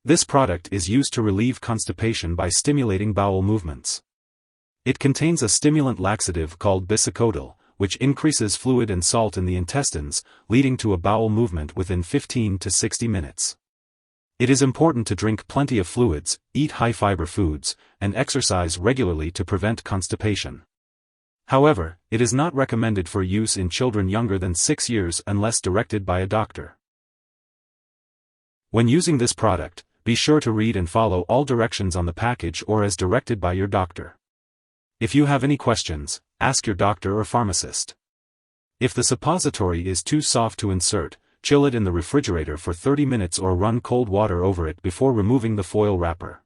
This product is used to relieve constipation by stimulating bowel movements. It contains a stimulant laxative called Bisacodyl, which increases fluid and salt in the intestines, leading to a bowel movement within 15 to 60 minutes. It is important to drink plenty of fluids, eat high-fiber foods, and exercise regularly to prevent constipation. However, it is not recommended for use in children younger than 6 years unless directed by a doctor. When using this product, be sure to read and follow all directions on the package or as directed by your doctor. If you have any questions, ask your doctor or pharmacist. If the suppository is too soft to insert, chill it in the refrigerator for 30 minutes or run cold water over it before removing the foil wrapper.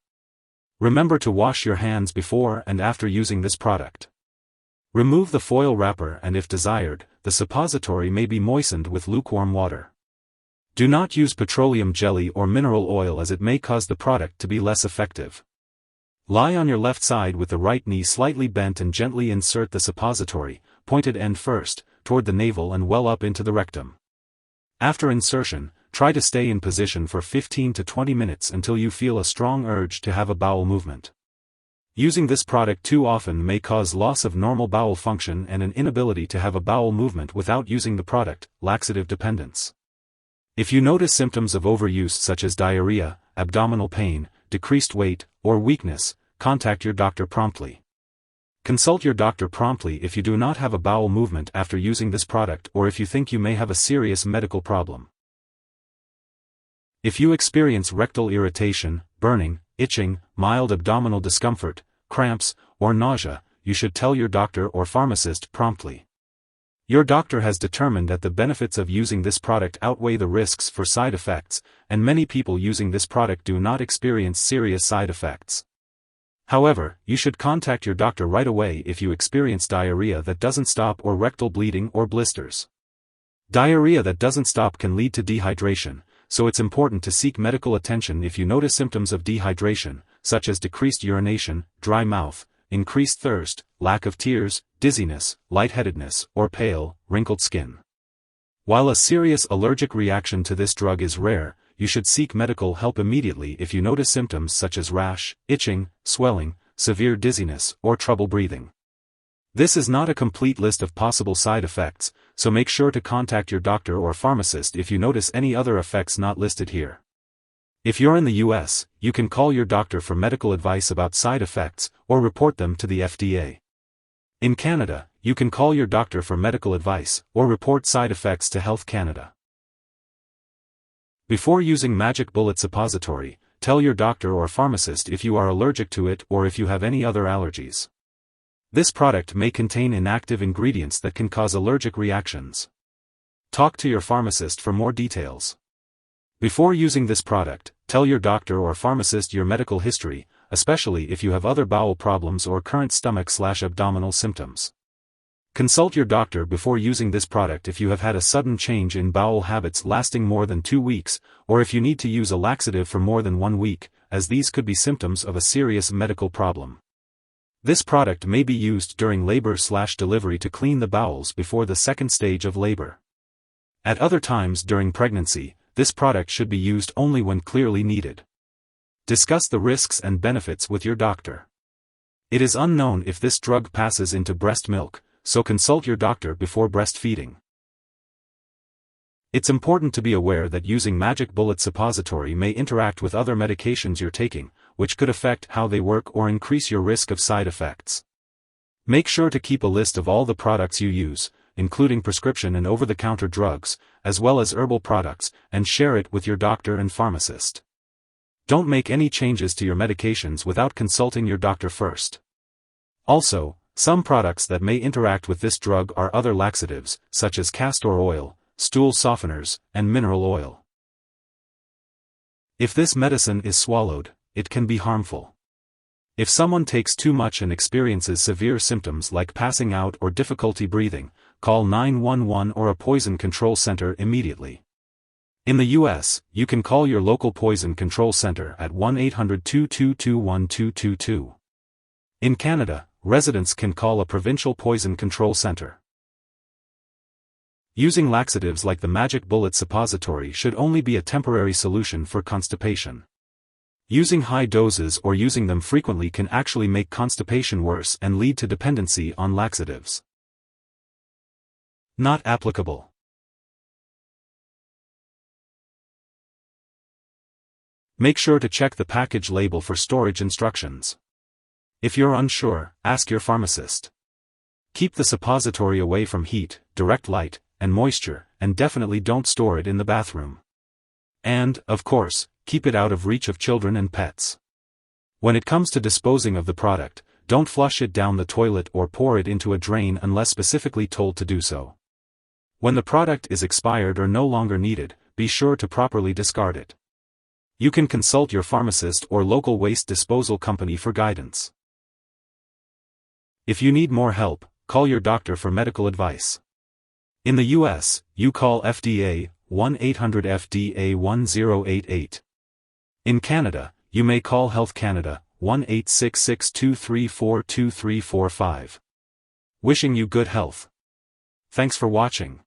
Remember to wash your hands before and after using this product. Remove the foil wrapper and if desired, the suppository may be moistened with lukewarm water. Do not use petroleum jelly or mineral oil as it may cause the product to be less effective. Lie on your left side with the right knee slightly bent and gently insert the suppository, pointed end first, toward the navel and well up into the rectum. After insertion, try to stay in position for 15 to 20 minutes until you feel a strong urge to have a bowel movement. Using this product too often may cause loss of normal bowel function and an inability to have a bowel movement without using the product, laxative dependence. If you notice symptoms of overuse such as diarrhea, abdominal pain, decreased weight, or weakness, contact your doctor promptly. Consult your doctor promptly if you do not have a bowel movement after using this product or if you think you may have a serious medical problem. If you experience rectal irritation, burning, itching, mild abdominal discomfort, cramps, or nausea, you should tell your doctor or pharmacist promptly. Your doctor has determined that the benefits of using this product outweigh the risks for side effects, and many people using this product do not experience serious side effects. However, you should contact your doctor right away if you experience diarrhea that doesn't stop or rectal bleeding or blisters. Diarrhea that doesn't stop can lead to dehydration, so it's important to seek medical attention if you notice symptoms of dehydration, such as decreased urination, dry mouth, increased thirst, lack of tears, dizziness, lightheadedness, or pale, wrinkled skin. While a serious allergic reaction to this drug is rare, you should seek medical help immediately if you notice symptoms such as rash, itching, swelling, severe dizziness, or trouble breathing. This is not a complete list of possible side effects, so make sure to contact your doctor or pharmacist if you notice any other effects not listed here. If you're in the US, you can call your doctor for medical advice about side effects, or report them to the FDA. In Canada, you can call your doctor for medical advice, or report side effects to Health Canada. Before using Magic Bullet Suppository, tell your doctor or pharmacist if you are allergic to it or if you have any other allergies. This product may contain inactive ingredients that can cause allergic reactions. Talk to your pharmacist for more details. Before using this product, tell your doctor or pharmacist your medical history, especially if you have other bowel problems or current stomach/abdominal symptoms. Consult your doctor before using this product if you have had a sudden change in bowel habits lasting more than 2 weeks, or if you need to use a laxative for more than 1 week, as these could be symptoms of a serious medical problem. This product may be used during labor/delivery to clean the bowels before the second stage of labor. At other times during pregnancy, this product should be used only when clearly needed. Discuss the risks and benefits with your doctor. It is unknown if this drug passes into breast milk, so consult your doctor before breastfeeding. It's important to be aware that using Magic Bullet Suppository may interact with other medications you're taking, which could affect how they work or increase your risk of side effects. Make sure to keep a list of all the products you use, including prescription and over-the-counter drugs, as well as herbal products, and share it with your doctor and pharmacist. Don't make any changes to your medications without consulting your doctor first. Also, some products that may interact with this drug are other laxatives, such as castor oil, stool softeners, and mineral oil. If this medicine is swallowed, it can be harmful. If someone takes too much and experiences severe symptoms like passing out or difficulty breathing, call 911 or a poison control center immediately. In the US, you can call your local poison control center at 1-800-222-1222. In Canada, residents can call a provincial poison control center. Using laxatives like the Magic Bullet Suppository should only be a temporary solution for constipation. Using high doses or using them frequently can actually make constipation worse and lead to dependency on laxatives. Not applicable. Make sure to check the package label for storage instructions. If you're unsure, ask your pharmacist. Keep the suppository away from heat, direct light, and moisture, and definitely don't store it in the bathroom. And, of course, keep it out of reach of children and pets. When it comes to disposing of the product, don't flush it down the toilet or pour it into a drain unless specifically told to do so. When the product is expired or no longer needed, be sure to properly discard it. You can consult your pharmacist or local waste disposal company for guidance. If you need more help, call your doctor for medical advice. In the US, you call FDA, 1-800-FDA-1088. In Canada, you may call Health Canada, 1-866-234-2345. Wishing you good health. Thanks for watching.